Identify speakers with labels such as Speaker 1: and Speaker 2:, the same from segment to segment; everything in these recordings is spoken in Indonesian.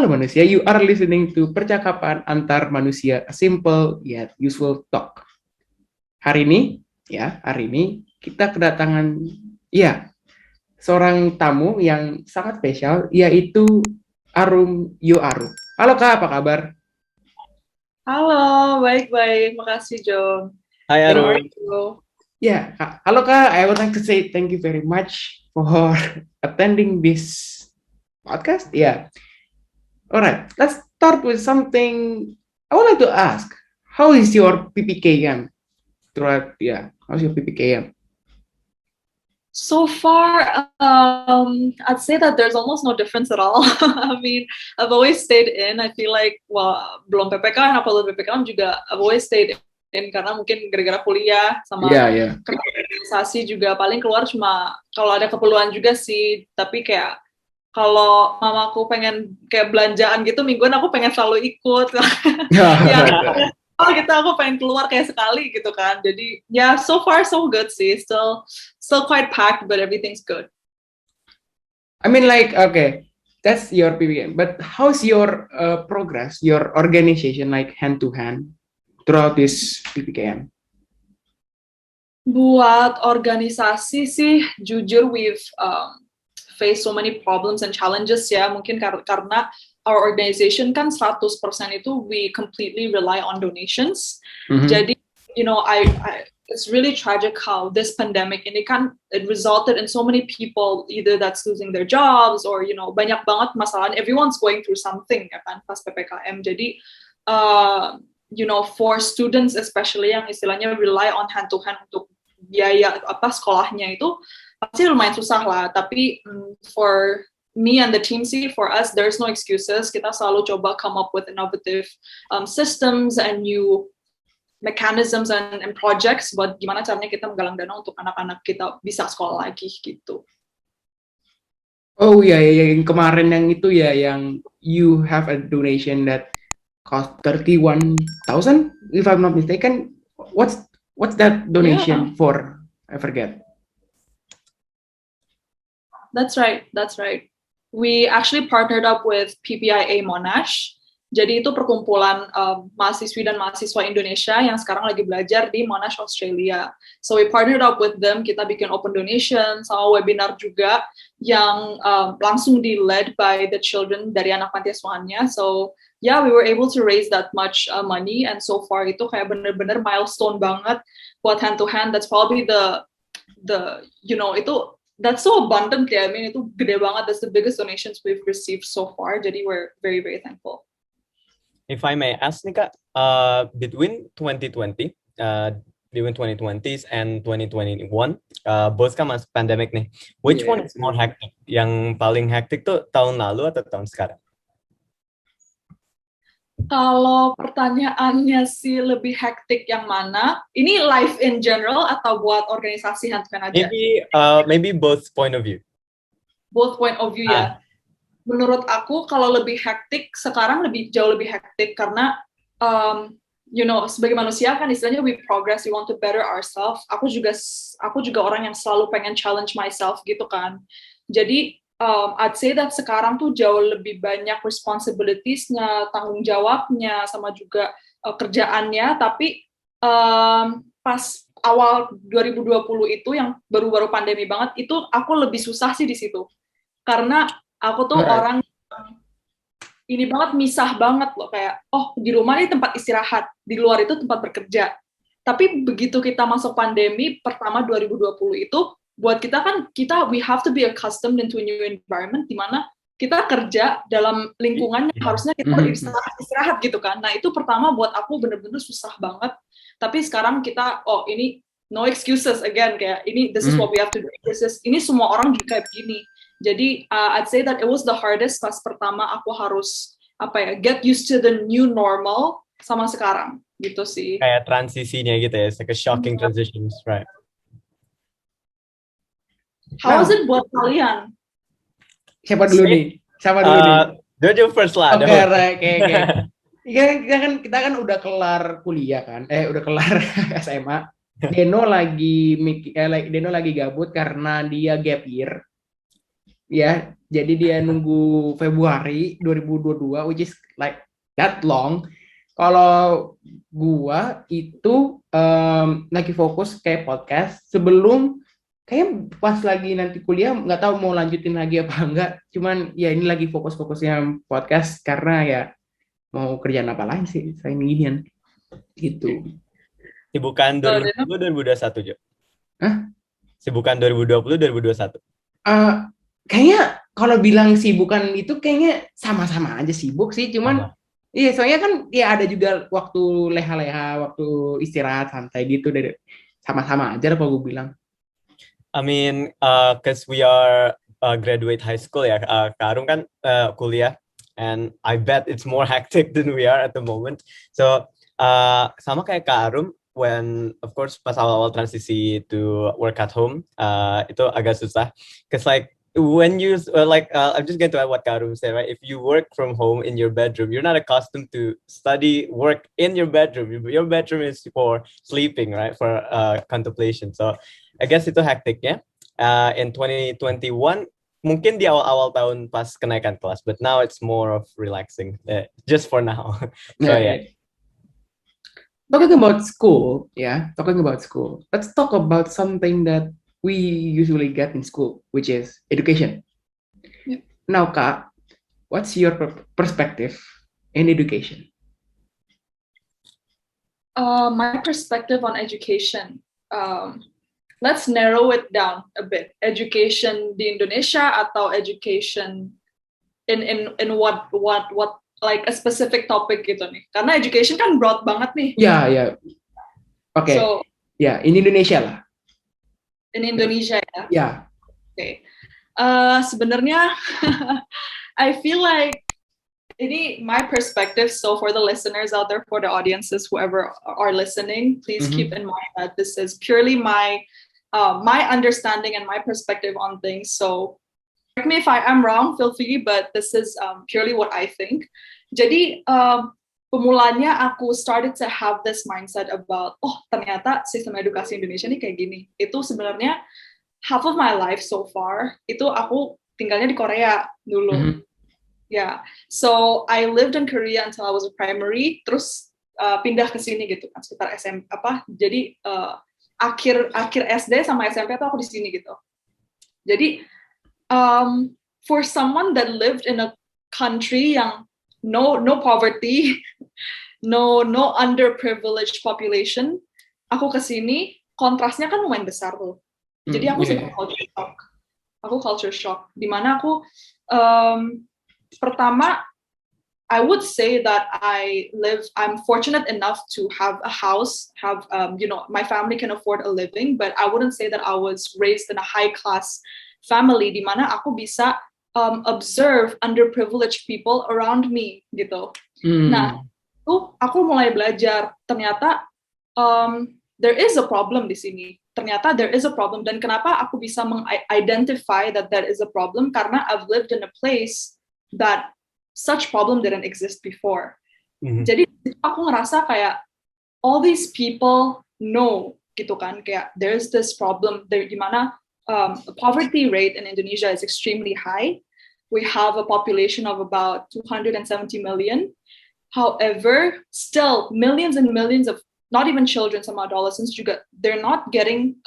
Speaker 1: Halo manusia, you are listening to percakapan antar manusia, a simple yet useful talk. Hari ini kita kedatangan seorang tamu yang sangat spesial, yaitu Arum Yo Arum. Halo Kak, apa kabar?
Speaker 2: Halo, baik-baik. Makasih, John.
Speaker 3: Hai
Speaker 2: How are
Speaker 3: Arum.
Speaker 2: you?
Speaker 1: Ya, halo Kak, I would like to say thank you very much for attending this podcast. Alright, let's start with something I would like to ask. How is your PPKM? How's your PPKM?
Speaker 2: So far, I'd say that there's almost no difference at all. I mean, I've always stayed in. I feel like, belum PPKM, apalagi PPKM juga, I've always stayed in karena mungkin gara-gara kuliah sama kerja organisasi juga paling keluar cuma kalau ada keperluan juga sih. Tapi kayak kalau mamaku pengen kayak belanjaan gitu mingguan aku pengen selalu ikut. Gitu aku pengen keluar kayak sekali gitu kan. Jadi so far so good sih. Still quite packed but everything's good.
Speaker 1: I mean okay, that's your PPKM, but how's your progress, your organization like hand to hand throughout this PPKM?
Speaker 2: Buat organisasi sih jujur we've faced so many problems and challenges ya, mungkin karena our organization kan 100% itu we completely rely on donations. Jadi it's really tragic how this pandemic ini kan it resulted in so many people either that's losing their jobs or banyak banget masalah, everyone's going through something ya kan pas PPKM. Jadi for students especially yang istilahnya rely on hand to hand untuk biaya sekolahnya itu pasti lumayan susah lah. Tapi for me and the team sih, for us there's no excuses. Kita selalu coba come up with innovative systems and new mechanisms and projects buat gimana caranya kita menggalang dana untuk anak-anak kita bisa sekolah lagi gitu.
Speaker 1: Oh yang kemarin yang itu yang you have a donation that cost 31,000 if I'm not mistaken. What's that donation for? I forget.
Speaker 2: That's right. We actually partnered up with PPIA Monash. Jadi itu perkumpulan mahasiswi dan mahasiswa Indonesia yang sekarang lagi belajar di Monash, Australia. So we partnered up with them, kita bikin open donation, sama webinar juga yang langsung di-led by the children dari anak panti asuhannya. So we were able to raise that much money, and so far itu kayak bener-bener milestone banget buat hand to hand. That's probably the itu that's so abundant ya. I mean itu gede banget. That's the biggest donations we've received so far. Jadi we're very very thankful.
Speaker 3: If I may ask nih Kak, between 2020 and 2021, both kan masuk pandemic nih. Which one is more hectic? Yang paling hectic tuh tahun lalu atau tahun sekarang?
Speaker 2: Kalau pertanyaannya sih lebih hektik yang mana? Ini life in general atau buat organisasi hand-to-hand aja?
Speaker 3: Maybe both point of view.
Speaker 2: Both point of view ya. Menurut aku kalau lebih hektik sekarang jauh lebih hektik karena sebagai manusia kan istilahnya we progress, we want to better ourselves. Aku juga orang yang selalu pengen challenge myself gitu kan. Jadi I'd say that sekarang tuh jauh lebih banyak responsibilities-nya, tanggung jawabnya, sama juga kerjaannya. Tapi pas awal 2020 itu yang baru-baru pandemi banget, itu aku lebih susah sih di situ. Karena aku tuh orang ini banget misah banget loh, kayak di rumah ini tempat istirahat, di luar itu tempat bekerja. Tapi begitu kita masuk pandemi pertama 2020 itu buat kita we have to be accustomed into a new environment di mana kita kerja dalam lingkungan yang harusnya kita istirahat gitu kan. Nah itu pertama buat aku bener-bener susah banget. Tapi sekarang kita ini no excuses again, kayak this is what we have to do. Ini semua orang juga kayak begini. Jadi I'd say that it was the hardest pas pertama aku harus get used to the new normal sama sekarang gitu sih.
Speaker 3: Kayak transisinya gitu ya, it's like a shocking transitions, right?
Speaker 2: How was it buat kalian?
Speaker 1: Siapa dulu nih?
Speaker 3: Jojo first lah.
Speaker 1: Oke. Kita kan udah kelar kuliah kan? Udah kelar SMA. Deno lagi gabut karena dia gap year. ya. Jadi dia nunggu Februari 2022, which is like that long. Kalau gua itu lagi fokus kayak podcast sebelum kayak pas lagi nanti kuliah nggak tahu mau lanjutin lagi apa enggak. Cuman ya ini lagi fokus-fokusnya podcast karena ya mau kerjaan apa lain sih selain ginian gitu.
Speaker 3: Sibukan
Speaker 2: So, then,
Speaker 3: 2020 2021 Jo.
Speaker 1: Hah?
Speaker 3: Sibukan 2020 2021.
Speaker 1: Kayaknya kalau bilang sibukan itu kayaknya sama-sama aja sibuk sih, cuman
Speaker 3: Sama.
Speaker 1: iya soalnya kan ya ada juga waktu leha-leha, waktu istirahat santai gitu dari sama-sama aja lah kalau gue bilang.
Speaker 3: I mean, cause we are graduate high school ya, Kak Arum kan kuliah, and I bet it's more hectic than we are at the moment. So sama kayak Kak Arum, when of course pas awal-awal transisi to work at home, itu agak susah, cause like when you I'm just going to add what Kak Arum said, right? If you work from home in your bedroom, you're not accustomed to study work in your bedroom. Your bedroom is for sleeping, right? For contemplation. So I guess itu hektiknya. In 2021 mungkin di awal-awal tahun pas kenaikan kelas, but now it's more of relaxing, just for now. So yeah.
Speaker 1: Talking about school, talking about school. Let's talk about something that we usually get in school, which is education.
Speaker 2: Yep.
Speaker 1: Now, Kak, what's your perspective in education?
Speaker 2: My perspective on education. Let's narrow it down a bit. Education di Indonesia atau education in what like a specific topic gitu nih. Karena education kan broad banget nih.
Speaker 1: Ya. Oke.
Speaker 2: So,
Speaker 1: ya, in Indonesia lah.
Speaker 2: In Indonesia ya.
Speaker 1: Ya.
Speaker 2: Oke. Sebenarnya I feel like ini my perspective, so for the listeners out there, for the audiences, whoever are listening, please keep in mind that this is purely my understanding and my perspective on things. So correct me if I am wrong, feel free, but this is purely what I think. Jadi pemulanya aku started to have this mindset about, ternyata sistem edukasi Indonesia ini kayak gini. Itu sebenarnya half of my life so far, itu aku tinggalnya di Korea dulu. Yeah, so I lived in Korea until I was a primary, terus pindah ke sini gitu kan, sekitar SMP jadi akhir SD sama SMP tuh aku di sini gitu. Jadi for someone that lived in a country yang no poverty, no underprivileged population, aku ke sini kontrasnya kan lumayan besar tuh. Jadi aku sempat culture shock. Aku culture shock, di mana aku pertama, I would say that I'm fortunate enough to have a house, my family can afford a living, but I wouldn't say that I was raised in a high class family, di mana aku bisa observe underprivileged people around me, gitu. Nah, itu aku mulai belajar, ternyata there is a problem di sini. Ternyata there is a problem, dan kenapa aku bisa meng-identify that there is a problem, karena I've lived in a place that such problem didn't exist before. Jadi aku ngerasa kayak all these people know gitu kan, kayak there's this problem there, di mana the poverty rate in Indonesia is extremely high. We have a population of about 270 million. However, still millions and millions of not even children, some adolescents juga, they're not getting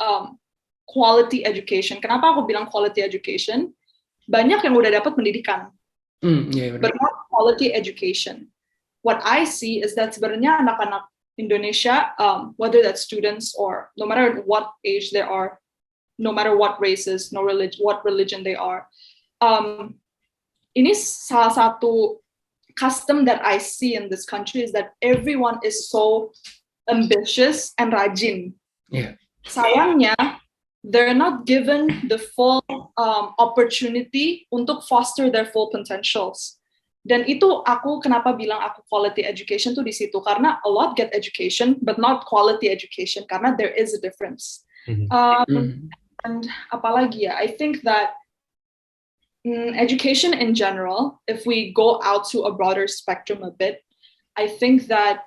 Speaker 2: quality education. Kenapa aku bilang quality education? Banyak yang udah dapat pendidikan, but not quality education. What I see is that sebenarnya anak-anak Indonesia, whether that's students or no matter what age they are, no matter what races, what religion they are, ini salah satu custom that I see in this country is that everyone is so ambitious and rajin.
Speaker 1: Yeah.
Speaker 2: Sayangnya, they're not given the full opportunity untuk foster their full potentials. Dan itu aku kenapa bilang aku quality education tuh di situ, karena a lot get education but not quality education, karena there is a difference. And apalagi ya, I think that education in general, if we go out to a broader spectrum a bit, I think that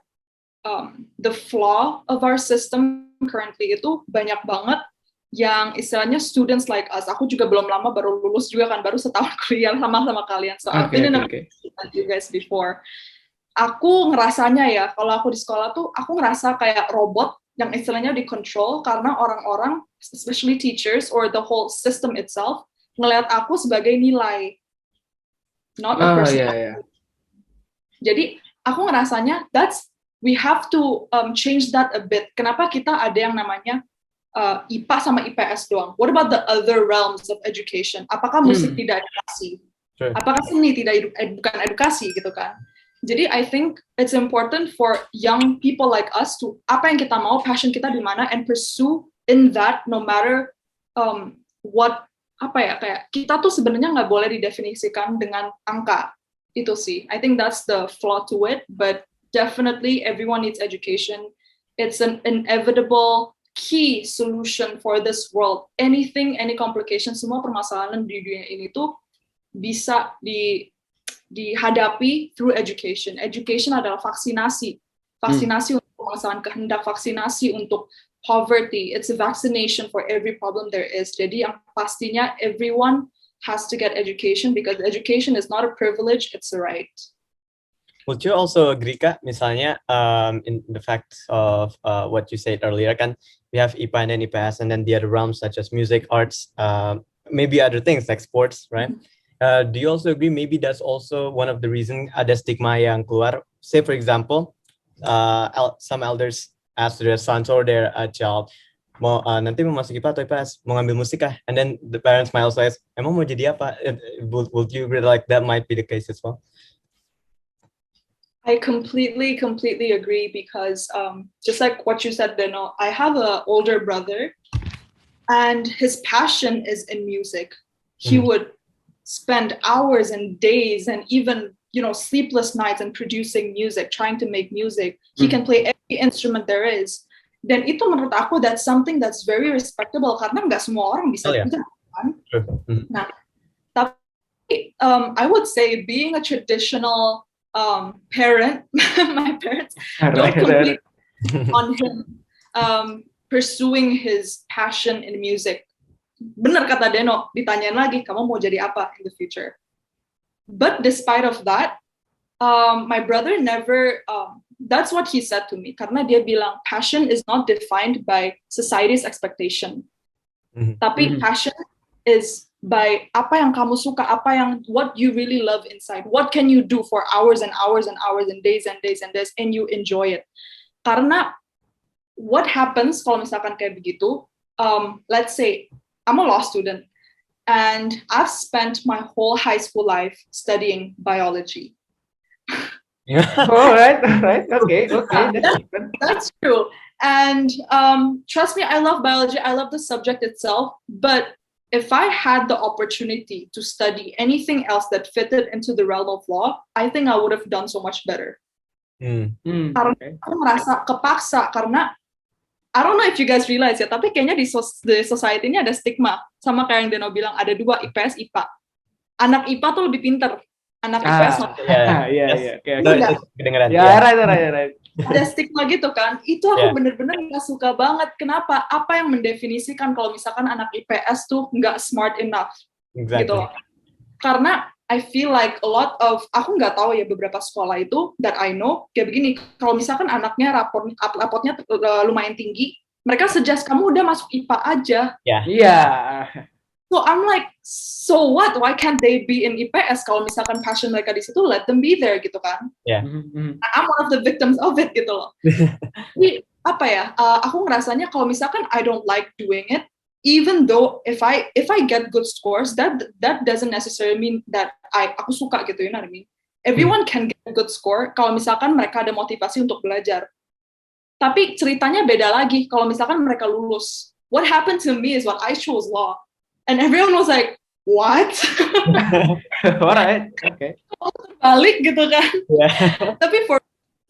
Speaker 2: the flaw of our system currently itu banyak banget yang istilahnya students like us. Aku juga belum lama, baru lulus juga kan, baru setahun kuliah sama kalian. So I've been in a like you guys before. Aku ngerasanya ya, kalau aku di sekolah tuh, aku ngerasa kayak robot yang istilahnya dikontrol karena orang-orang, especially teachers or the whole system itself, ngelihat aku sebagai nilai, not a person. Jadi aku ngerasanya we have to change that a bit. Kenapa kita ada yang namanya IPA sama IPS doang? What about the other realms of education? Apakah musik tidak edukasi? Sure. Apakah seni tidak bukan edukasi gitu kan? Jadi I think it's important for young people like us to apa yang kita mau, passion kita di mana, and pursue in that no matter what, apa ya, kayak kita tuh sebenarnya nggak boleh didefinisikan dengan angka. Itu sih. I think that's the flaw to it, but definitely everyone needs education. It's an inevitable key solution for this world. Any complication, semua permasalahan di dunia ini tuh bisa dihadapi through education. Education adalah vaksinasi untuk permasalahan kehendak, vaksinasi untuk poverty. It's a vaccination for every problem there is. Jadi yang pastinya everyone has to get education because education is not a privilege, it's a right.
Speaker 3: Would you also agree, Kak, misalnya in the fact of what you said earlier, kan we have IPA and then IPS and then the other realms such as music, arts, maybe other things like sports, right? Do you also agree maybe that's also one of the reasons ada stigma yang keluar? Say for example, some elders ask their sons or their child, mau nanti mau masuk IPA atau IPS, mau ngambil musik kah? And then the parents might also ask, emang mau jadi apa? Would you agree like that might be the case as well?
Speaker 2: I completely agree because just like what you said, Beno, I have an older brother and his passion is in music. He would spend hours and days and even, sleepless nights and producing music, trying to make music. He can play every instrument there is. Dan itu menurut aku that's something that's very respectable karena nggak semua orang bisa kan. Nah, tapi I would say being a traditional parent, my parents don't compete on him pursuing his passion in music. Bener kata Deno, ditanyain lagi, kamu mau jadi apa in the future? But despite of that, my brother never, that's what he said to me, karena dia bilang, passion is not defined by society's expectation. Tapi passion is by apa yang kamu suka, what you really love inside. What can you do for hours and hours and hours and days and days and days and you enjoy it. Karena what happens kalau misalkan kayak begitu, let's say, I'm a law student and I've spent my whole high school life studying biology.
Speaker 1: All right. Okay.
Speaker 2: That's true. And trust me, I love biology. I love the subject itself. But if I had the opportunity to study anything else that fitted into the realm of law, I think I would have done so much better. Karena aku merasa kepaksa karena I don't know if you guys realize ya, tapi kayaknya di society ini ada stigma. Sama kayak yang Deno bilang, ada dua IPS, IPA. Anak IPA tuh lebih pinter. Anak IPS
Speaker 1: kedengeran. Right.
Speaker 2: Ada stigma gitu kan. Itu aku bener-bener gak suka banget. Kenapa? Apa yang mendefinisikan kalau misalkan anak IPS tuh gak smart enough.
Speaker 3: Exactly.
Speaker 2: Gitu. Karena I feel like a lot of, aku nggak tahu ya beberapa sekolah itu that I know kayak begini. Kalau misalkan anaknya rapotnya lumayan tinggi, mereka suggest kamu udah masuk IPA aja. So I'm like, so what? Why can't they be in IPS? Kalau misalkan passion mereka di situ, let them be there gitu kan? I'm one of the victims of it gitu loh. Jadi apa ya? Aku ngerasanya kalau misalkan I don't like doing it, even though if I get good scores, that doesn't necessarily mean that aku suka gitu, you know what I mean? Everyone can get a good score kalau misalkan mereka ada motivasi untuk belajar. Tapi ceritanya beda lagi kalau misalkan mereka lulus. What happened to me is what I chose law, and everyone was like, what?
Speaker 1: Alright, okay.
Speaker 2: Balik gitu kan? Tapi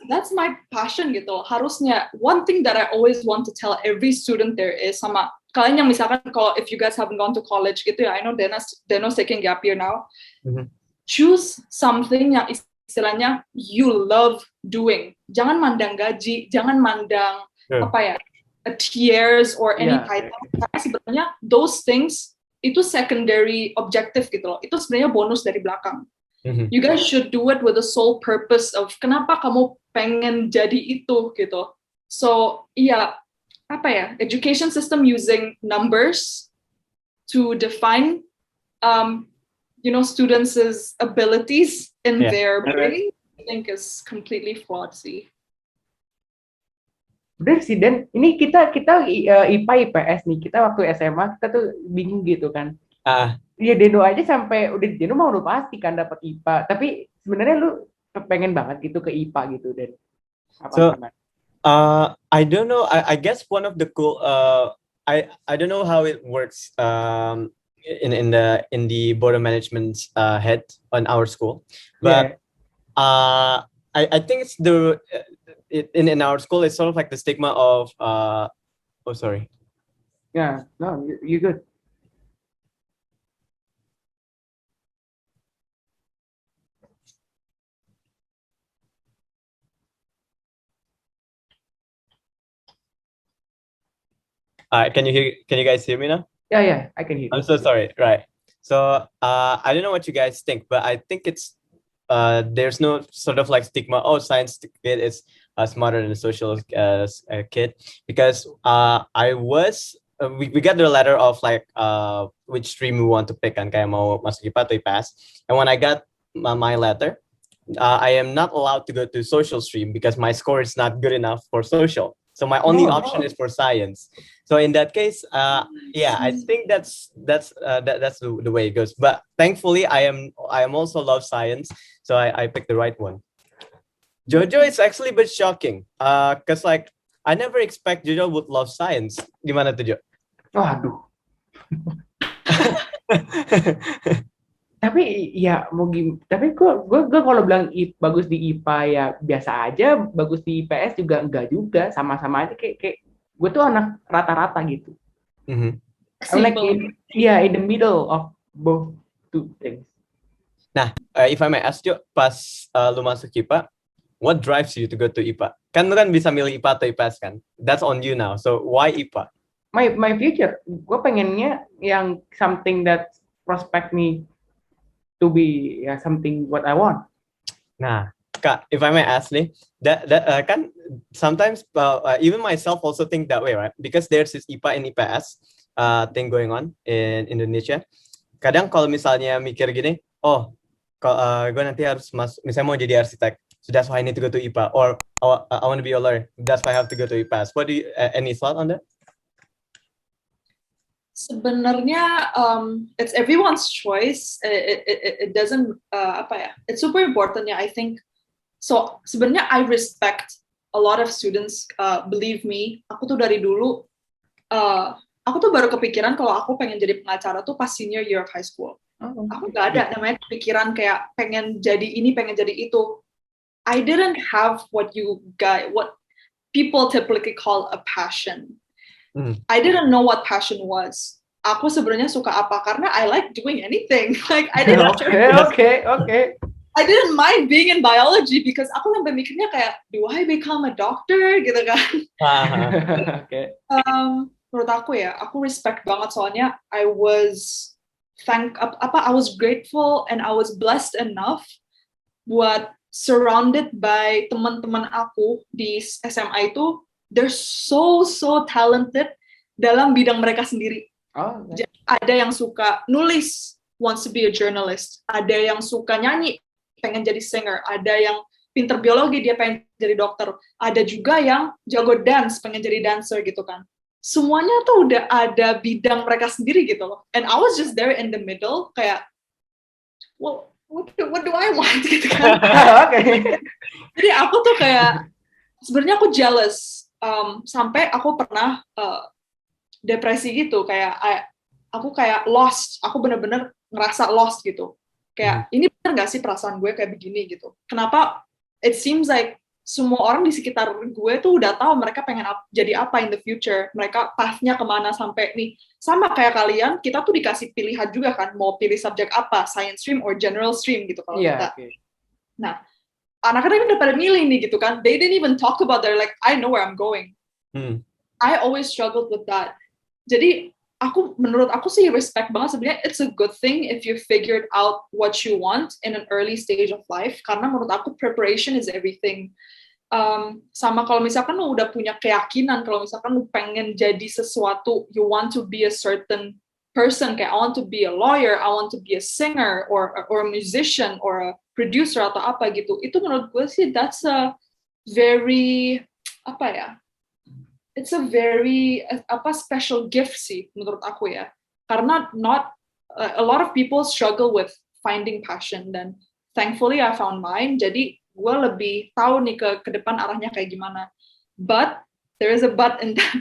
Speaker 2: that's my passion gitu. Harusnya one thing that I always want to tell every student there is sama kalian yang misalkan kalau if you guys haven't gone to college gitu ya, I know Deno's taking gap year now. Choose something yang istilahnya you love doing. Jangan mandang gaji, jangan mandang apa ya, a tiers or any
Speaker 1: Yeah.
Speaker 2: title. Karena sebenarnya those things itu secondary objective gitu loh. Itu sebenarnya bonus dari belakang.
Speaker 3: Mhm.
Speaker 2: You guys should do it with the sole purpose of kenapa kamu pengen jadi itu gitu. So iya, apa ya, education system using numbers to define students' abilities in
Speaker 3: Yeah.
Speaker 2: their brain, I think is completely flawed sih.
Speaker 1: Bener sih, Dan ini kita IPA IPS nih, kita waktu SMA kita tuh bingung gitu kan. Iya, Deno aja sampai Deno mau udah pasti kan dapat IPA, tapi sebenarnya lu pengen banget gitu ke IPA gitu, Dan apa
Speaker 3: So,
Speaker 1: gimana?
Speaker 3: I don't know. I guess one of the cool. I don't know how it works. In the board of management's head on our school, but I think it's in our school it's sort of like the stigma of oh sorry.
Speaker 1: Yeah, no, you good.
Speaker 3: Can you guys hear me now?
Speaker 1: Yeah, I can hear you.
Speaker 3: I'm so sorry. Right. So I don't know what you guys think, but I think it's there's no sort of like stigma. Oh, science kid is smarter than a social kid, because I was we got the letter of like which stream we want to pick, kan kayak mau masuk IPA atau IPS. And when I got my letter, I am not allowed to go to social stream because my score is not good enough for social. So my only option is for science. So in that case, yeah, I think that's the way it goes. But thankfully, I am also love science, so I picked the right one. Jojo is actually a bit shocking, cause like I never expect Jojo would love science. Gimana tuh, Jo?
Speaker 1: Waduh. Tapi ya mau tapi gue kalau bilang bagus di IPA ya biasa aja, bagus di IPS juga enggak juga, sama-sama aja kayak gue tuh anak rata-rata gitu. I'm like in the middle of both two things.
Speaker 3: Nah, if I may ask you, pas lu masuk IPA, what drives you to go to IPA? Kan lu kan bisa milih IPA atau IPS kan? That's on you now. So why IPA?
Speaker 1: My future, gue pengennya yang something that prospect me to be something what I want.
Speaker 3: Nah, Kak, if I may ask nih, that kan sometimes even myself also think that way, right? Because there's this IPA and IPS thing going on in Indonesia. Kadang kalau misalnya mikir gini, oh, gue nanti harus misalnya mau jadi arsitek, so that's why I need to go to IPA, or I want to be a lawyer, that's why I have to go to IPS. What do you any thought on that?
Speaker 2: Sebenarnya it's everyone's choice. It doesn't it's super important ya, I think. So sebenarnya I respect a lot of students. Believe me, aku tuh dari dulu aku tuh baru kepikiran kalau aku pengen jadi pengacara tuh pas senior year of high school. Aku gak ada namanya kepikiran kayak pengen jadi ini, pengen jadi itu. I didn't have what people typically call a passion. I didn't know what passion was. Aku sebenarnya suka apa karena I like doing anything. Like I didn't.
Speaker 1: Okay.
Speaker 2: I didn't mind being in biology because aku sampai mikirnya kayak, do I become a doctor gitu kan?
Speaker 1: Okay.
Speaker 2: Menurut aku ya, aku respect banget soalnya I was grateful and I was blessed enough buat surrounded by teman-teman aku di SMA itu. They're so talented dalam bidang mereka sendiri. Ada yang suka nulis, wants to be a journalist. Ada yang suka nyanyi, pengen jadi singer. Ada yang pinter biologi, dia pengen jadi dokter. Ada juga yang jago dance, pengen jadi dancer gitu kan. Semuanya tuh udah ada bidang mereka sendiri gitu loh. And I was just there in the middle, kayak, well, what do I want gitu kan. Jadi aku tuh kayak, sebenarnya aku jealous. Sampai aku pernah depresi gitu, kayak aku kayak lost, aku bener-bener ngerasa lost gitu, kayak ini bener gak sih perasaan gue kayak begini gitu, kenapa it seems like semua orang di sekitar gue tuh udah tahu mereka pengen jadi apa in the future, mereka pathnya kemana sampai nih, sama kayak kalian, kita tuh dikasih pilihan juga kan, mau pilih subjek apa, science stream or general stream gitu kalau kita. Nah, anak-anak udah pada milih nih gitu kan, they didn't even talk about, they're like, I know where I'm going. I always struggled with that. Jadi menurut aku sih respect banget sebenarnya. It's a good thing if you figured out what you want in an early stage of life, karena menurut aku preparation is everything. Sama kalau misalkan lu udah punya keyakinan, kalau misalkan lu pengen jadi sesuatu, you want to be a certain person, kayak I want to be a lawyer, I want to be a singer or a musician or a producer atau apa gitu, itu menurut gue sih that's a very it's a very special gift sih menurut aku ya, karena not a lot of people struggle with finding passion, dan thankfully I found mine. Jadi gue lebih tahu nih ke depan arahnya kayak gimana. But there is a but in that.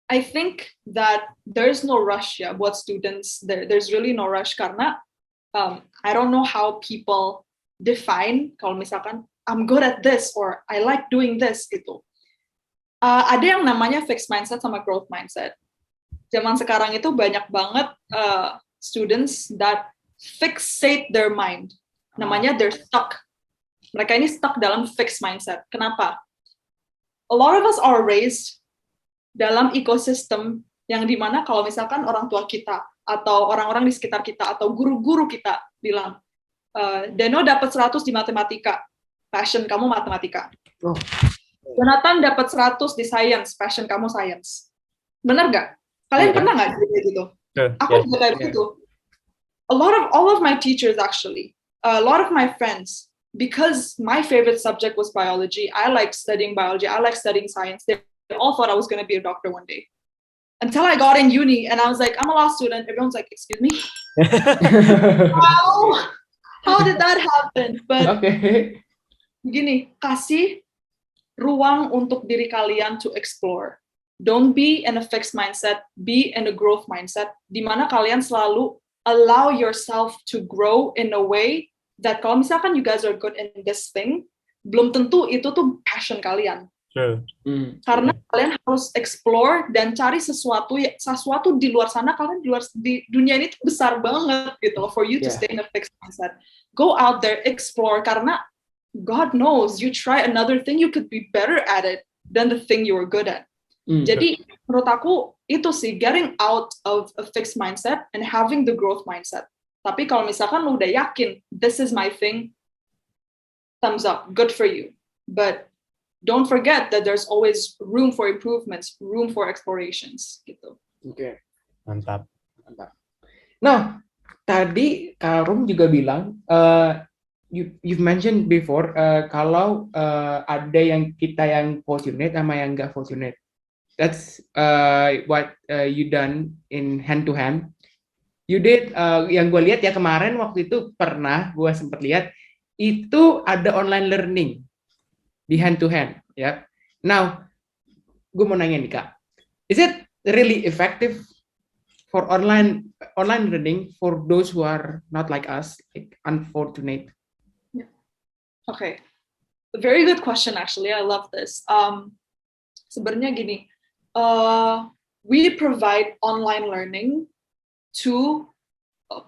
Speaker 2: I think that there's no rush ya buat students. There's really no rush karena I don't know how people define kalau misalkan I'm good at this or I like doing this gitu. Ada yang namanya fixed mindset sama growth mindset. Zaman sekarang itu banyak banget students that fixate their mind. Namanya they're stuck. Mereka ini stuck dalam fixed mindset. Kenapa? A lot of us are raised dalam ekosistem yang dimana kalau misalkan orang tua kita atau orang-orang di sekitar kita atau guru-guru kita bilang, Deno dapat 100 di matematika, passion kamu matematika.
Speaker 1: Oh.
Speaker 2: Jonathan dapat 100 di science, passion kamu science. Benar nggak? Kalian pernah nggak gitu? Aku juga kayak gitu. All of my teachers actually, a lot of my friends, because my favorite subject was biology, I liked studying biology, I liked studying science, they all thought I was going to be a doctor one day. Until I got in uni and I was like, I'm a law student. Everyone's like, excuse me? How did that happen? But begini, kasih ruang untuk diri kalian to explore. Don't be in a fixed mindset, be in a growth mindset, di mana kalian selalu allow yourself to grow in a way that kalau misalkan you guys are good in this thing, belum tentu itu tuh passion kalian. Karena kalian harus explore dan cari sesuatu di luar sana. Kalian di dunia ini tuh besar banget gitu loh, for you to stay in a fixed mindset. Go out there, explore, karena God knows, you try another thing, you could be better at it than the thing you were good at. Jadi menurut aku itu sih, getting out of a fixed mindset and having the growth mindset. Tapi kalau misalkan lu udah yakin, this is my thing, thumbs up, good for you. But don't forget that there's always room for improvements, room for explorations, gitu.
Speaker 1: Oke.
Speaker 3: Mantap.
Speaker 1: Nah, tadi Kak Rum juga bilang, you've mentioned before, kalau ada yang kita yang fortunate sama yang nggak fortunate. That's what you done in hand to hand. You did, yang gue lihat ya kemarin waktu itu pernah gue sempat lihat itu ada online learning di hand to hand, ya. Now, gue mau nanya nih Kak, is it really effective for online learning for those who are not like us, like unfortunate?
Speaker 2: Okay, very good question actually. I love this. Sebenarnya gini, we provide online learning to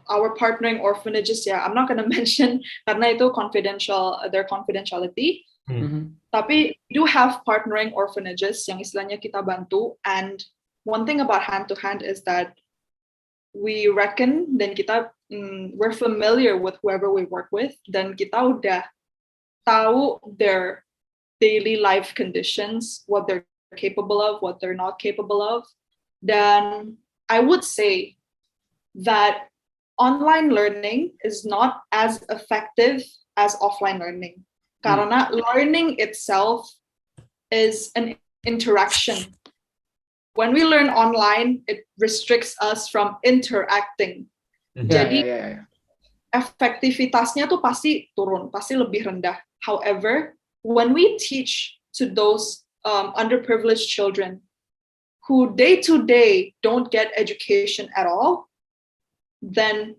Speaker 2: our partnering orphanages. Yeah, I'm not going to mention karena itu confidential, their confidentiality. Tapi we do have partnering orphanages yang istilahnya kita bantu. And one thing about hand to hand is that we reckon dan kita we're familiar with whoever we work with, dan kita udah tahu their daily life conditions, what they're capable of, what they're not capable of. Dan I would say that online learning is not as effective as offline learning. Karena learning itself is an interaction. When we learn online, it restricts us from interacting. Jadi efektivitasnya tuh pasti turun, pasti lebih rendah. However, when we teach to those underprivileged children who day to day don't get education at all, then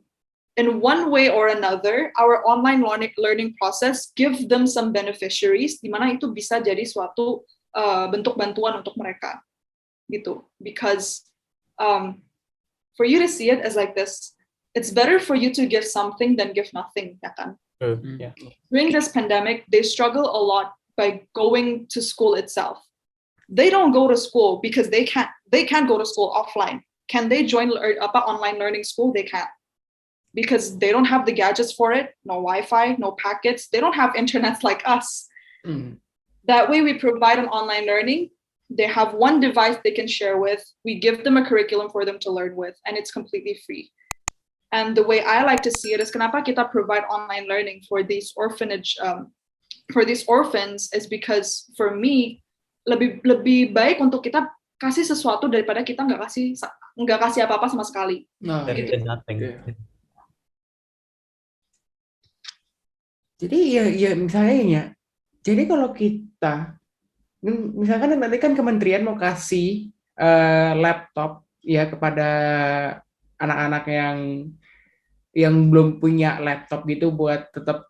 Speaker 2: in one way or another, our online learning process give them some beneficiaries, di mana itu bisa jadi suatu bentuk bantuan untuk mereka, gitu. Because for you to see it as like this, it's better for you to give something than give nothing, ya kan?
Speaker 3: Yeah.
Speaker 2: During this pandemic, they struggle a lot by going to school itself. they don't go to school because they can't go to school offline. Can they join online learning school? They can't, because they don't have the gadgets for it. No Wi-Fi, no packets. They don't have internets like us. That way, we provide an online learning. They have one device they can share with. We give them a curriculum for them to learn with, and it's completely free. And the way I like to see it is, kenapa kita provide online learning for these orphans is because, for me, lebih baik untuk kita kasih sesuatu daripada kita nggak kasih apa-apa sama sekali.
Speaker 3: Gitu. Nothing.
Speaker 1: Yeah. Jadi ya misalnya jadi kalau kita misalkan nanti kan kementerian mau kasih laptop ya kepada anak-anak yang belum punya laptop gitu buat tetap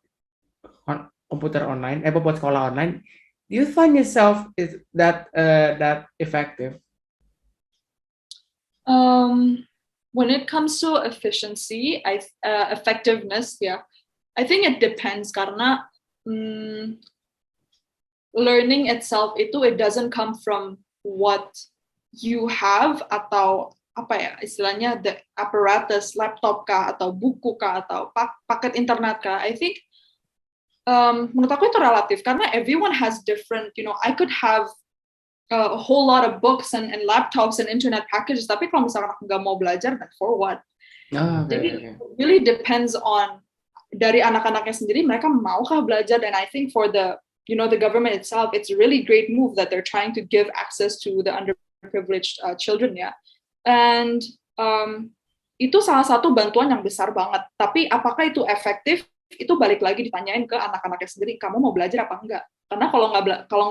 Speaker 1: komputer online, buat sekolah online. Do you find yourself is that effective?
Speaker 2: When it comes to efficiency, effectiveness, I think it depends, karena learning itself itu, it doesn't come from what you have atau apa ya istilahnya, the apparatus, laptop kah atau buku kah atau paket internet kah. I think menurut aku itu relatif, karena everyone has different, I could have a whole lot of books and laptops and internet packages, tapi kalau misalkan aku nggak mau belajar, then for what? Jadi it really depends on dari anak-anaknya sendiri, mereka maukah belajar. Dan I think for the government itself, it's a really great move that they're trying to give access to the underprivileged children, ya. And itu salah satu bantuan yang besar banget. Tapi apakah itu efektif? Itu balik lagi ditanyain ke anak-anaknya sendiri, kamu mau belajar apa enggak? Karena kalau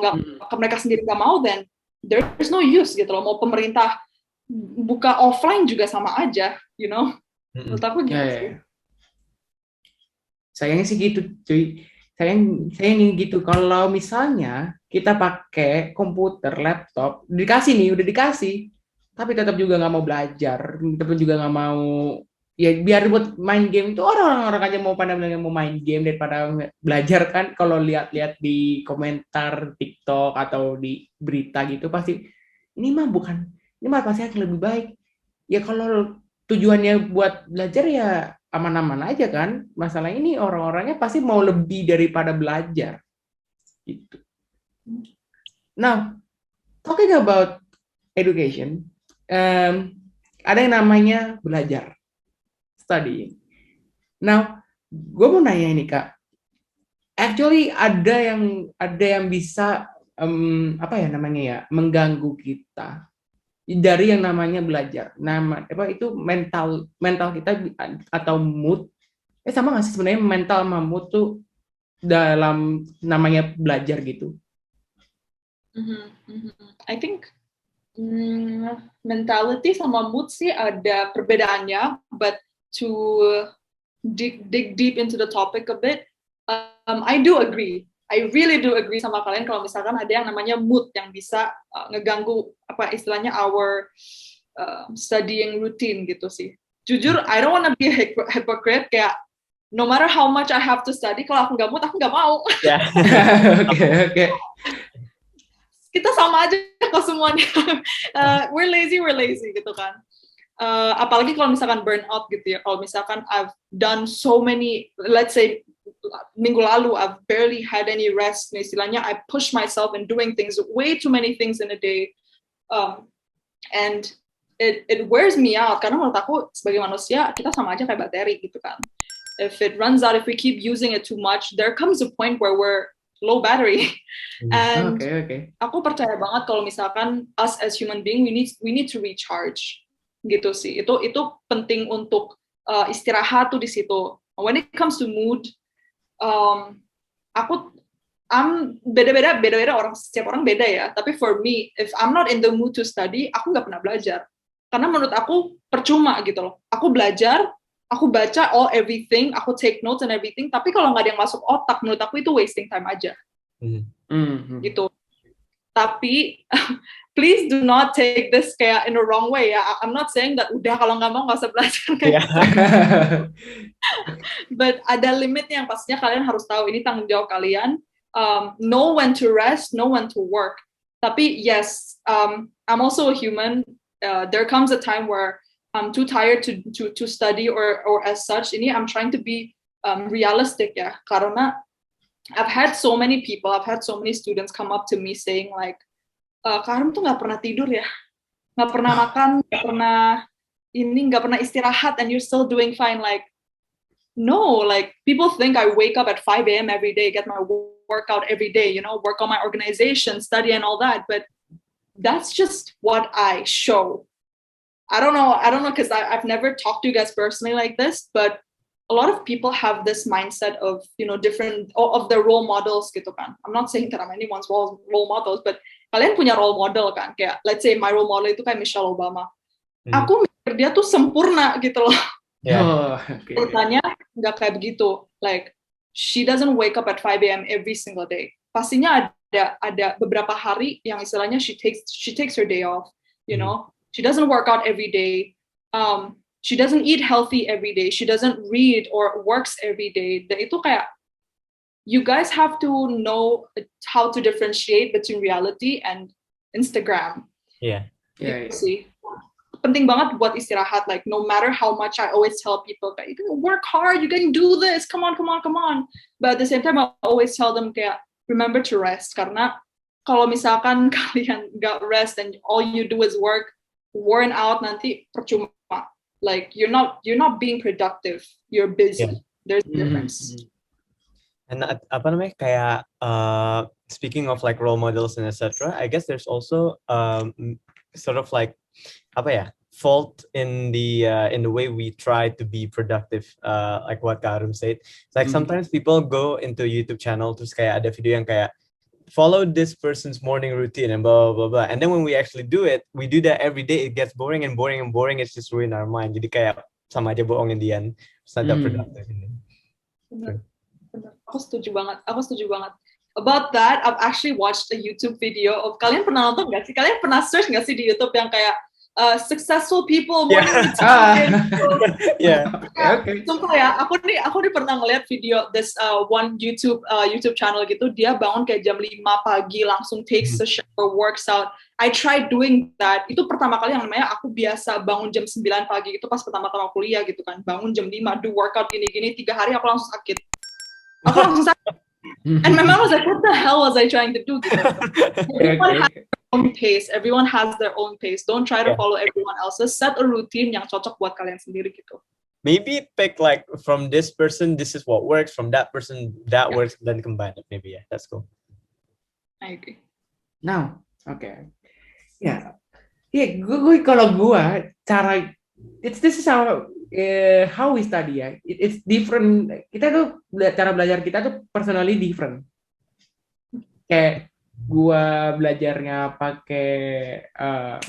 Speaker 2: nggak mereka sendiri nggak mau, then there's no use gitu loh. Mau pemerintah buka offline juga sama aja, Menurut aku gitu sih.
Speaker 1: Sayangnya sih gitu, cuy. Sayangnya gitu. Kalau misalnya kita pakai komputer, laptop, udah dikasih, tapi tetap juga nggak mau belajar, tetap juga nggak mau, ya biar buat main game itu, orang-orang aja mau pada bilang mau main game daripada belajar kan. Kalau lihat-lihat di komentar TikTok atau di berita gitu, pasti ini mah pasti akan lebih baik. Ya kalau tujuannya buat belajar ya aman-aman aja kan. Masalah ini orang-orangnya pasti mau lebih daripada belajar. Gitu. Now, talking about education, ada yang namanya belajar, studying. Now, gue mau nanya ini Kak. Actually ada yang bisa mengganggu kita dari yang namanya belajar. Itu mental kita atau mood. Sama nggak sih sebenarnya mental sama mood tuh dalam namanya belajar gitu?
Speaker 2: I think mentality sama mood sih ada perbedaannya, but to dig deep into the topic a bit, I do agree. I really do agree sama kalian kalau misalkan ada yang namanya mood yang bisa ngeganggu istilahnya our studying routine gitu sih. Jujur, I don't want to be a hypocrite, kayak no matter how much I have to study, kalau aku nggak mood, aku nggak mau.
Speaker 1: Okay.
Speaker 2: Kita sama aja kok semuanya. We're lazy gitu kan. Apalagi kalau misalkan burnout gitu ya. Kalau misalkan I've done so many, let's say minggu lalu I've barely had any rest. Istilahnya I push myself in doing things, way too many things in a day, and it wears me out. Karena menurut aku sebagai manusia kita sama aja kayak bateri gitu kan. If it runs out, if we keep using it too much, there comes a point where we're low battery. And aku percaya banget kalau misalkan us as human being, we need to recharge gitu sih. Itu penting untuk istirahat tuh di situ. When it comes to mood, beda-beda setiap orang beda ya. Tapi for me, if I'm not in the mood to study, aku nggak pernah belajar. Karena menurut aku percuma gitu loh. Aku belajar, aku baca everything, aku take notes and everything, tapi kalau nggak ada yang masuk otak, menurut aku itu wasting time aja. Gitu. Tapi please do not take this kayak in a wrong way ya. I'm not saying that udah kalau nggak mau nggak usah belajar kayak gitu. But ada limitnya yang pastinya kalian harus tahu. Ini tanggung jawab kalian. Know when to rest, know when to work. Tapi yes, I'm also a human. There comes a time where I'm too tired to study or as such. Ini I'm trying to be realistic ya, karena I've had so many students come up to me saying like, Karim tuh nggak pernah tidur ya, nggak pernah makan, nggak pernah istirahat, and you're still doing fine. Like, no, like people think I wake up at 5 a.m. every day, get my workout every day, work on my organization, study and all that, but that's just what I show. I don't know, because I've never talked to you guys personally like this, but a lot of people have this mindset of, different, of their role models gitu kan. I'm not saying that I'm anyone's role models, but kalian punya role model kan. Kayak, let's say my role model itu kayak Michelle Obama. Aku mikir dia tuh sempurna gitu loh. Ceritanya nggak kayak begitu. Like, she doesn't wake up at 5 a.m. every single day. Pastinya ada beberapa hari yang istilahnya she takes her day off, She doesn't work out every day. She doesn't eat healthy every day. She doesn't read or works every day. Dan itu kayak, you guys have to know how to differentiate between reality and Instagram.
Speaker 3: Yeah.
Speaker 2: Gitu sih. Penting banget buat istirahat. Like, no matter how much I always tell people, you can work hard, you can do this, come on. But at the same time, I always tell them, kayak, remember to rest. Karena kalau misalkan kalian nggak rest and all you do is worn out, nanti percuma. Like, you're not being productive. You're busy. Yeah. There's a difference.
Speaker 3: And apa namanya, kayak speaking of like role models and etc., I guess there's also sort of like apa ya, fault in the way we try to be productive, like what Karim said. It's like sometimes people go into YouTube channel terus kayak ada video yang kayak follow this person's morning routine and blah blah blah, and then when we actually do it, we do that every day, it gets boring. It's just ruin our mind. Jadi kayak sama aja bohong in the end. It's not that productive.
Speaker 2: Benar. Aku setuju banget. About that, I've actually watched a YouTube video of, kalian pernah nonton nggak sih? Kalian pernah search nggak sih di YouTube yang kayak successful people morning routine? Okay. Sumpah ya, aku nih pernah ngeliat video this one YouTube channel gitu, dia bangun kayak jam 5 pagi langsung takes a shower, works out. I tried doing that. Itu pertama kali yang namanya aku biasa bangun jam 9 pagi itu pas pertama-tama kuliah gitu kan. Bangun jam 5, do workout gini-gini, 3 hari aku langsung sakit. And my mom was like, what the hell was I trying to do? Everyone has their own pace. Everyone has their own pace. Don't try to follow everyone else's. Set a routine yang cocok buat kalian sendiri gitu.
Speaker 3: Maybe pick like from this person, this is what works. From that person, that works. Then combine it. Maybe that's cool.
Speaker 2: I agree.
Speaker 1: Now, okay. Yeah. Gue kalau gue cara this is how we study ya. It's different. Kita tuh cara belajar kita tuh personally different. Kayak gua belajarnya pakai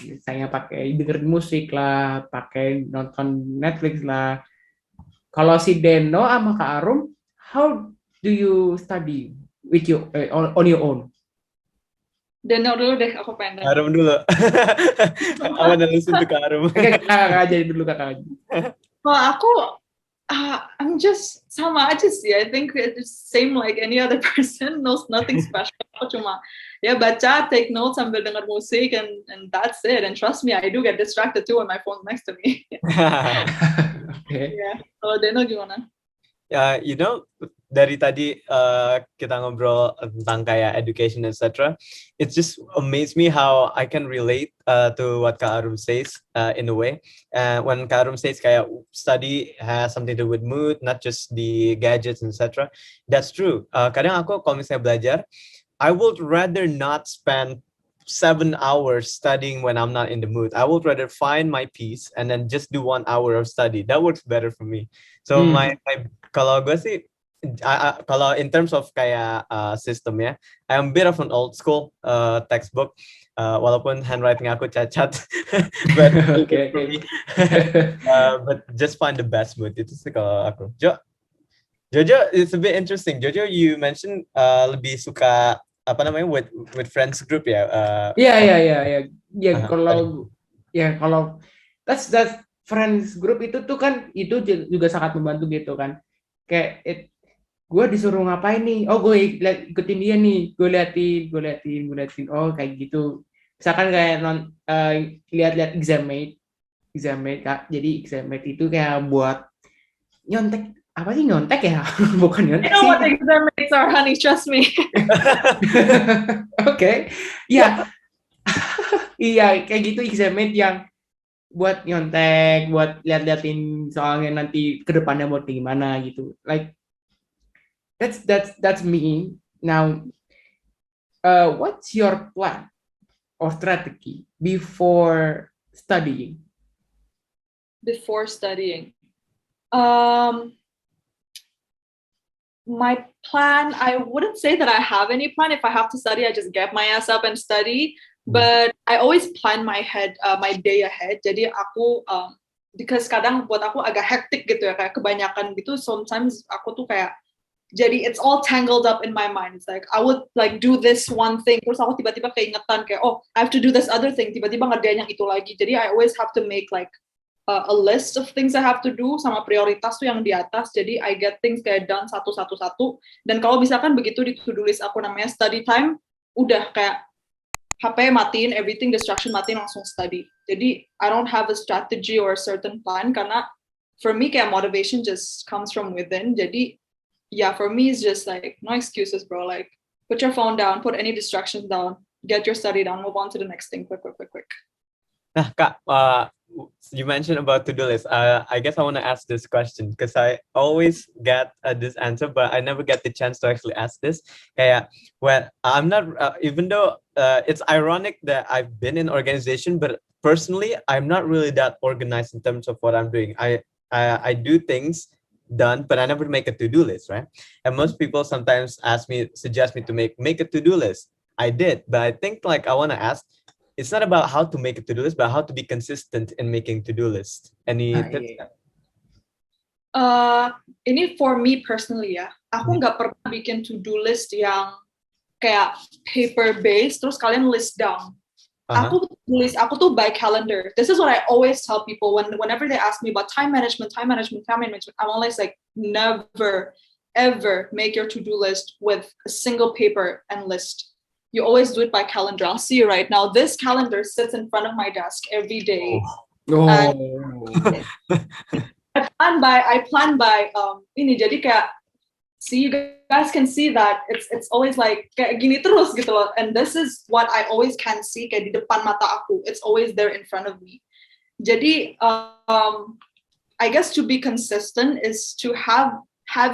Speaker 1: misalnya pakai dengerin musik lah, pakai nonton Netflix lah. Kalau si Deno sama Kak Arum, how do you study with you on your own?
Speaker 2: Deno dulu deh, aku pengen.
Speaker 3: Arum dulu. Awan dan listen to Kak Arum.
Speaker 1: Kakak aja dulu, kakak aja.
Speaker 2: Well, aku I'm just sama aja sih. I think it's same like any other person. Nothing special. Aku cuma baca, take notes sambil denger musik, and that's it. And trust me, I do get distracted too when my phone's next to me.
Speaker 1: Okay.
Speaker 2: Yeah. Kalau Deno gimana?
Speaker 3: Dari tadi kita ngobrol tentang kayak education etc. It just amazed me how I can relate to what Kak Arum says in a way. When Kak Arum says kayak study has something to do with mood, not just the gadgets etc. That's true. Kadang aku kalau misalnya belajar, I would rather not spend 7 hours studying when I'm not in the mood. I would rather find my peace and then just do 1 hour of study. That works better for me. So my kalau gue sih, kalau in terms of kayak system ya, I'm a bit of an old school textbook, walaupun handwriting aku cacat, but but just find the best mood. Itu sih kalau aku. Jojo, it's a bit interesting. Jojo, you mentioned lebih suka apa namanya with friends group ya? Kalau
Speaker 1: that's friends group itu tuh kan itu juga sangat membantu gitu kan. Kayak gue disuruh ngapain nih, oh gue ikutin dia nih, gue liatin, oh kayak gitu. Misalkan kayak lihat-lihat exam mate Kak, jadi exam mate itu kayak buat nyontek, apa sih nyontek ya? Bukan
Speaker 2: I
Speaker 1: nyontek
Speaker 2: know
Speaker 1: sih.
Speaker 2: what exam mates are, honey, trust me.
Speaker 1: Oke, ya, iya kayak gitu exam mate yang buat nyontek, buat lihat-liatin soalnya nanti ke depannya mau gimana gitu. Like that's me. Now, what's your plan or strategy before studying?
Speaker 2: Before studying. Um, my plan, I wouldn't say that I have any plan. If I have to study, I just get my ass up and study. But I always plan my day ahead. Jadi aku, because kadang buat aku agak hectic gitu ya, kayak kebanyakan gitu. Sometimes aku tuh kayak, jadi it's all tangled up in my mind. It's like I would like do this one thing, terus aku tiba-tiba keingetan kayak, oh I have to do this other thing. Tiba-tiba ngerjain yang itu lagi. Jadi I always have to make like a list of things I have to do sama prioritas tuh yang di atas. Jadi I get things kayak done satu. Dan kalau misalkan begitu di to-do list aku namanya study time, udah kayak HP matiin, everything distraction matiin langsung study. Jadi I don't have a strategy or a certain plan karena for me kayak motivation just comes from within. Jadi yeah, for me it's just like no excuses, bro. Like put your phone down, put any distractions down, get your study done, move on to the next thing, quick.
Speaker 3: Nah, Kak, you mentioned about to-do list. I guess I want to ask this question because I always get this answer, but I never get the chance to actually ask this. Kayak, well, I'm not, even though it's ironic that I've been in organization, but personally, I'm not really that organized in terms of what I'm doing. I do things done, but I never make a to-do list, right? And most people sometimes suggest me to make a to-do list. I did, but I think like I want to ask, it's not about how to make a to-do list, but how to be consistent in making to-do list. Any tips?
Speaker 2: Ini for me personally ya, aku nggak pernah bikin to-do list yang kayak paper based, terus kalian list down. Aku tuh by calendar. This is what I always tell people whenever they ask me about time management. I'm always like, never, ever make your to-do list with a single paper and list. You always do it by calendar. I'll see you right now. This calendar sits in front of my desk every day. I plan by ini, jadi kayak see, you guys can see that it's always like kayak gini terus gitu loh. And this is what I always can see kayak di depan mata aku. It's always there in front of me. Jadi I guess to be consistent is to have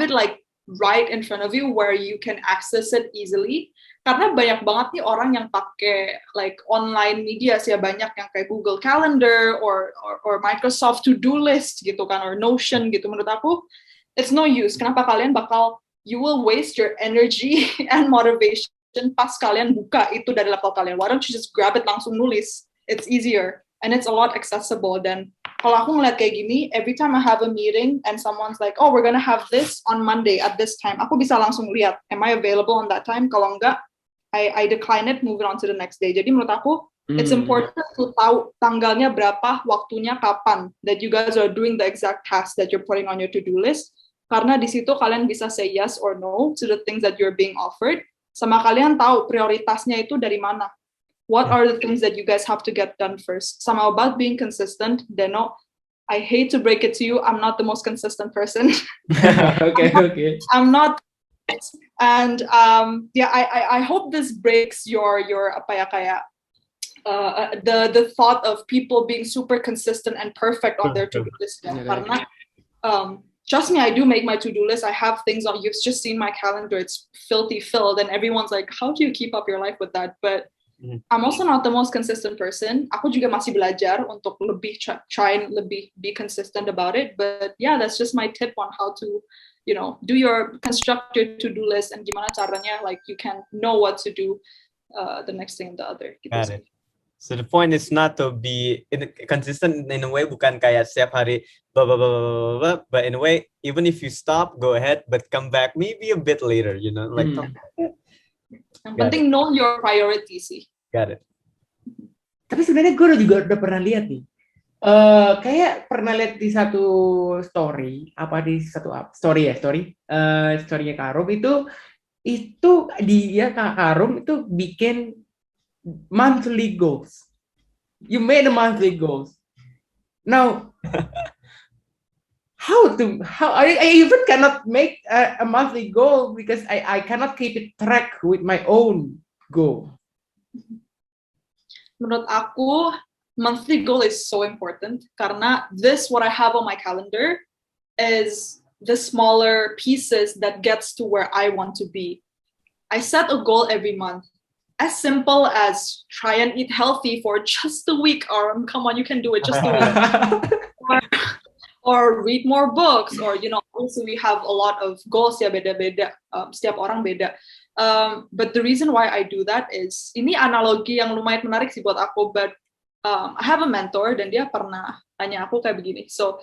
Speaker 2: it like right in front of you where you can access it easily. Karena banyak banget nih orang yang pakai like online media sih ya, banyak yang kayak Google Calendar or Microsoft To-Do List gitu kan, or Notion gitu. Menurut aku it's no use. Kenapa you will waste your energy and motivation pas kalian buka itu dari laptop kalian. Why don't you just grab it langsung nulis? It's easier and it's a lot accessible. Dan kalau aku ngeliat kayak gini, every time I have a meeting and someone's like, oh we're gonna have this on Monday at this time, aku bisa langsung lihat, am I available on that time? Kalau enggak, I decline it, move it on to the next day. Jadi menurut aku, it's important to tahu tanggalnya berapa, waktunya kapan, that you guys are doing the exact task that you're putting on your to-do list. Karena di situ kalian bisa say yes or no to the things that you're being offered. Sama kalian tahu prioritasnya itu dari mana. What are the things that you guys have to get done first? Sama about being consistent, Deno, I hate to break it to you, I'm not the most consistent person.
Speaker 1: Okay.
Speaker 2: I'm not. And yeah, I hope this breaks your apa ya kayak the thought of people being super consistent and perfect on their to-do list. Karena trust me, I do make my to-do list. I have things on. You've just seen my calendar; it's filthy filled, and everyone's like, "How do you keep up your life with that?" But I'm also not the most consistent person. Aku juga masih belajar untuk lebih try and lebih be consistent about it. But yeah, that's just my tip on how to, construct your to-do list and gimana caranya like you can know what to do the next thing and the other.
Speaker 3: Got it. So the point is not to be consistent in a way, bukan kayak setiap hari blah, blah, blah, blah, blah, but in a way, even if you stop, go ahead, but come back maybe a bit later, like.
Speaker 2: Yang penting know your priorities sih.
Speaker 3: Got it.
Speaker 1: Tapi sebenarnya gue udah pernah lihat nih, Kayak pernah lihat di satu story, storynya Karum itu dia Kak Karum itu bikin monthly goals. You made a monthly goals. Now, how I even cannot make a monthly goal because I cannot keep it track with my own goal.
Speaker 2: Menurut aku, monthly goal is so important karena what I have on my calendar is the smaller pieces that gets to where I want to be. I set a goal every month, as simple as try and eat healthy for just a week, or come on, you can do it just a week. or read more books, or also we have a lot of goals ya beda-beda, setiap orang beda. But the reason why I do that is, ini analogi yang lumayan menarik sih buat aku, but I have a mentor dan dia pernah tanya aku kayak begini. So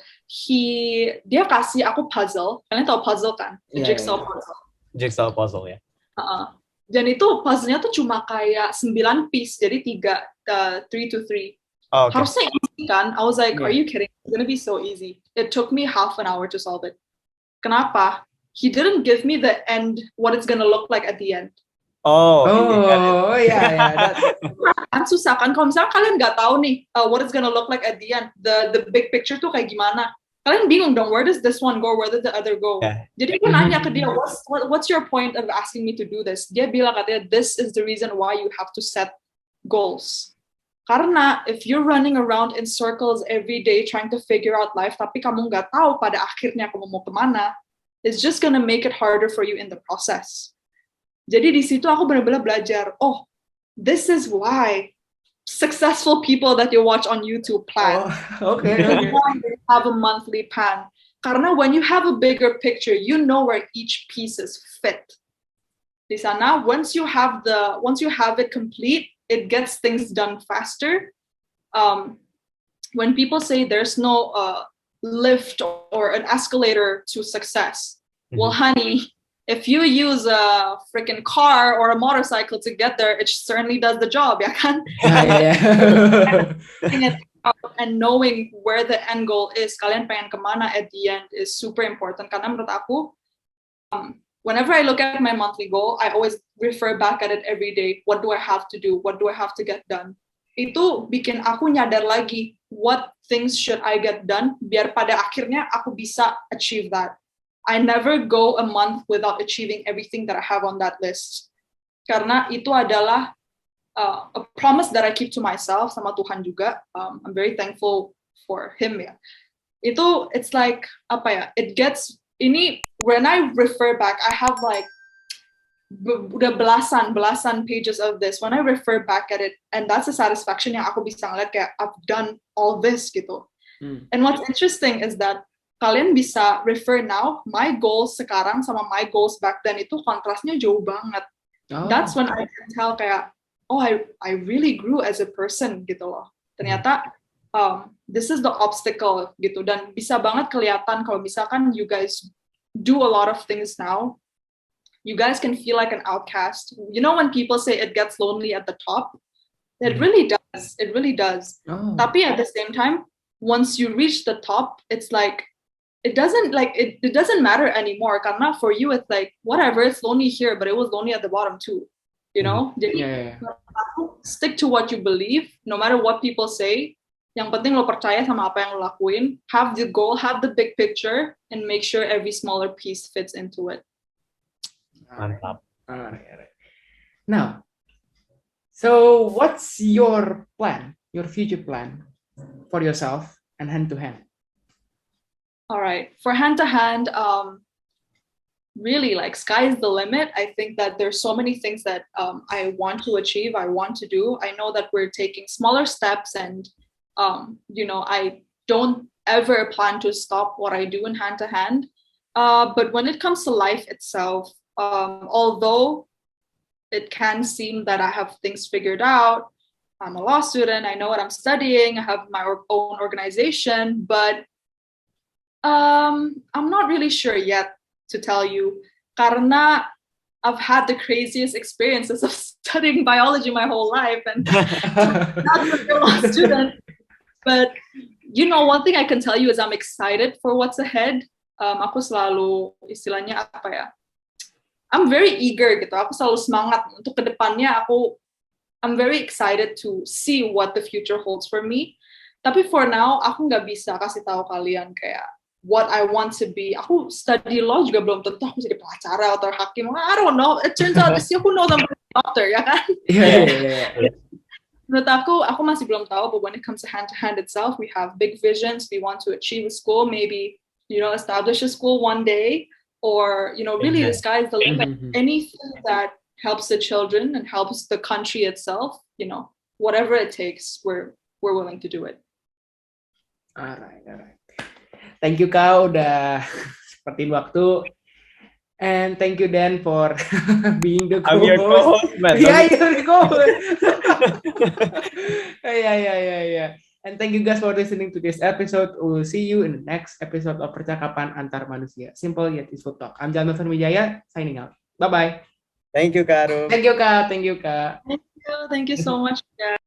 Speaker 2: dia kasih aku puzzle. Kalian tahu puzzle kan? Jigsaw puzzle.
Speaker 3: Jigsaw puzzle ya.
Speaker 2: Dan itu puzzle-nya tuh cuma kayak 9 piece, jadi 3 to 3. Oh, okay. Harusnya easy kan? I was like, are you kidding? It's gonna be so easy. It took me half an hour to solve it. Kenapa? He didn't give me the end, what it's gonna look like at the end.
Speaker 1: Yeah.
Speaker 2: Kan susah kan, kalau misalnya kalian nggak tahu nih what it's gonna look like at the end, the big picture tuh kayak gimana, kalian bingung dong, where does this one go, where does the other go. Jadi aku nanya ke dia, what's your point of asking me to do this? Dia bilang katanya, this is the reason why you have to set goals. Karena if you're running around in circles every day trying to figure out life, tapi kamu nggak tahu pada akhirnya kamu mau kemana, it's just gonna make it harder for you in the process. Jadi di situ aku benar-benar belajar, this is why successful people that you watch on YouTube plan.
Speaker 1: Okay.
Speaker 2: They have a monthly plan. Karena when you have a bigger picture, you know where each piece is fit. Di sana, once you have it complete, it gets things done faster. When people say there's no lift or an escalator to success, well, honey, if you use a freaking car or a motorcycle to get there, it certainly does the job, ya kan? And knowing where the end goal is, kalian pengen kemana at the end, is super important. Karena menurut aku, whenever I look at my monthly goal, I always refer back at it every day. What do I have to do? What do I have to get done? Itu bikin aku nyadar lagi, what things should I get done, biar pada akhirnya aku bisa achieve that. I never go a month without achieving everything that I have on that list. Karena itu adalah a promise that I keep to myself, sama Tuhan juga. I'm very thankful for Him ya. It's like, when I refer back, I have like udah belasan pages of this. When I refer back at it, and that's a satisfaction yang aku bisa ngeliat kayak I've done all this gitu. And what's interesting is that kalian bisa refer now, my goals sekarang sama my goals back then itu kontrasnya jauh banget. That's when I can tell kayak, I really grew as a person gitu loh. Ternyata this is the obstacle gitu, dan bisa banget kelihatan kalau misalkan you guys do a lot of things now, you guys can feel like an outcast. You know when people say it gets lonely at the top? It really does. Tapi at the same time, once you reach the top, it's like, it doesn't matter anymore, karena for you it's like whatever, it's lonely here, but it was lonely at the bottom too, you know. Jadi stick to what you believe, no matter what people say. Yang penting lo percaya sama apa yang lo lakuin, have the goal, have the big picture, and make sure every smaller piece fits into it.
Speaker 3: Mantap.
Speaker 1: Alright. Now, so what's your plan, your future plan for yourself and hand to hand?
Speaker 2: All right, for hand to hand, really like sky's the limit. I think that there's so many things that I want to achieve, I want to do. I know that we're taking smaller steps, and I don't ever plan to stop what I do in hand to hand. But when it comes to life itself, although it can seem that I have things figured out, I'm a law student, I know what I'm studying, I have my own organization, but I'm not really sure yet to tell you, karena I've had the craziest experiences of studying biology my whole life and not a law student. But you know, one thing I can tell you is I'm excited for what's ahead. Aku selalu istilahnya apa ya? I'm very eager gitu. Aku selalu semangat untuk kedepannya. I'm very excited to see what the future holds for me. Tapi for now, aku nggak bisa kasih tahu kalian kayak what I want to be. Aku study law juga belum tentu aku jadi pengacara atau hakim. I don't know. It turns out who knows I'm a doctor, ya kan?
Speaker 1: Yeah.
Speaker 2: Menurut aku masih belum tahu, but when it comes to hand itself, we have big visions. We want to achieve a school, maybe, establish a school one day, or, really the sky is the limit. Anything that helps the children and helps the country itself, whatever it takes, we're willing to do it.
Speaker 1: Alright. Thank you Kak udah sepertiin waktu. And thank you Dan for being the co-host.
Speaker 3: I'm your co-host, man.
Speaker 1: Yeah, you're the co-host. Yeah. And thank you guys for listening to this episode. We'll see you in the next episode of Percakapan Antar Manusia. Simple yet useful talk. I'm Jonathan Wijaya, signing out. Bye-bye.
Speaker 3: Thank you, Kak Arum.
Speaker 1: Thank you, Kak.
Speaker 2: Thank you so much, guys.